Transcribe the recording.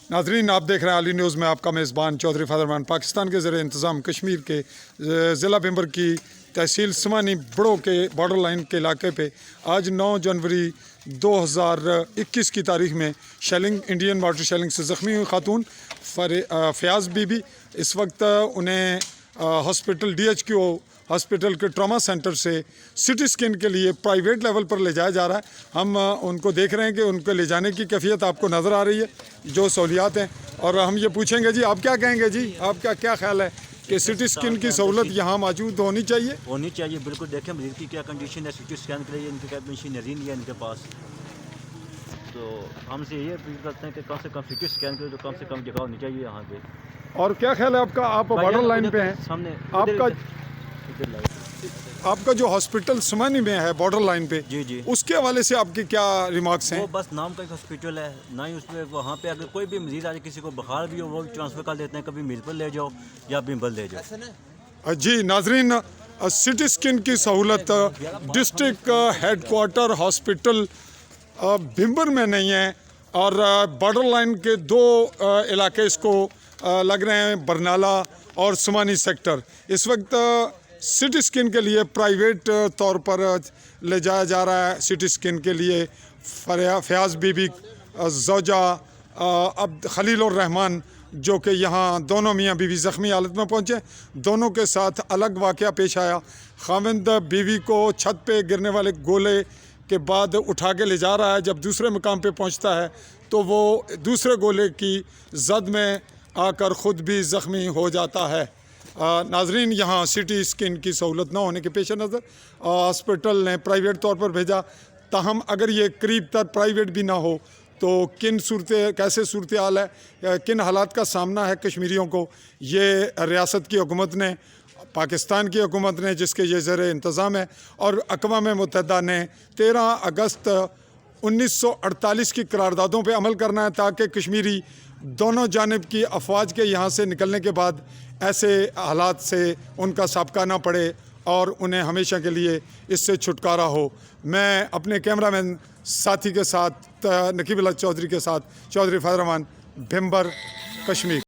नाजरीन, आप देख रहे हैं आली न्यूज़ में आपका मेज़बान चौधरी फैज़ल। पाकिस्तान के ज़रिए इंतज़ाम कश्मीर के ज़िला भिंबर की तहसील समानी बड़ो के बॉर्डर लाइन के इलाके पे आज 9 जनवरी 2021 की तारीख में इंडियन वाटर शेलिंग से ज़ख्मी हुई खातून फ़याज़ बीबी। इस वक्त उन्हें हॉस्पिटल DHQ हॉस्पिटल के ट्रॉमा सेंटर से CT स्कैन के लिए प्राइवेट लेवल पर ले जाया जा रहा है। हम उनको देख रहे हैं कि उनको ले जाने की कैफियत आपको नज़र आ रही है, जो सहूलियात हैं। और हम ये पूछेंगे जी, आप क्या कहेंगे जी, आपका क्या ख्याल है कि CT स्कैन की सहूलत यहाँ मौजूद होनी चाहिए? बिल्कुल। देखें मरीज की क्या कंडीशन है, CT स्कैन के लिए इनके मशीनरी नहीं है इनके पास। तो हमसे ये अपील करते हैं कि कम से कम CT स्कैन के लिए तो कम से कम जगह होनी चाहिए यहाँ पे। और क्या ख्याल है आपका? आप बॉर्डर लाइन पे हैं, सामने आपका जो हॉस्पिटल समानी में है बॉर्डर लाइन पे, जी उसके हवाले से आपके क्या रिमार्क्स हैं? वो बस नाम का एक हॉस्पिटल है, ना ही उसमें वहाँ पे अगर कोई भी मरीज आ जाए, किसी को बुखार भी हो, वो ट्रांसफ़र कर देते हैं, कभी मिल पर ले जाओ या बिम्बल ले जाओ। जी नाजरीन, CT स्कैन की सहूलत डिस्ट्रिक्ट हेडक्वार्टर हॉस्पिटल भिंबर में नहीं है और बॉर्डर लाइन के दो इलाके इसको लग रहे हैं, बरनाला और सुमानी सेक्टर। इस वक्त CT स्कैन के लिए प्राइवेट तौर पर ले जाया जा रहा है। CT स्कैन के लिए फ़याज़ बीबी ज़ौजा अब खलील और रहमान, जो कि यहाँ दोनों मियाँ बीवी ज़ख्मी हालत में पहुँचे। दोनों के साथ अलग वाक़या पेश आया। खाविंद बीवी को छत पे गिरने वाले गोले के बाद उठा के ले जा रहा है। जब दूसरे मकाम पे पहुँचता है तो वो दूसरे गोले की जद में आकर ख़ुद भी ज़ख्मी हो जाता है। नाजरीन, यहाँ CT स्कैन की सहूलत न होने के पेश नज़र हॉस्पिटल ने प्राइवेट तौर पर भेजा। ताहम अगर ये करीब तक प्राइवेट भी ना हो तो कैसे सूरत हाल है, किन हालात का सामना है कश्मीरियों को, ये रियासत की हुकूमत ने, पाकिस्तान की हुकूमत ने, जिसके ये ज़र इंतज़ाम है, और अक़वाम मुत्तहिदा ने 13 अगस्त 1948 की करारदादों पर अमल करना है, ताकि कश्मीरी दोनों जानिब की अफवाज के यहाँ से निकलने के बाद ऐसे हालात से उनका साबका ना पड़े और उन्हें हमेशा के लिए इससे छुटकारा हो। मैं अपने कैमरामैन साथी के साथ नकीबुल्लाह चौधरी के साथ चौधरी फैज़ल रहमान, भिंबर, कश्मीर।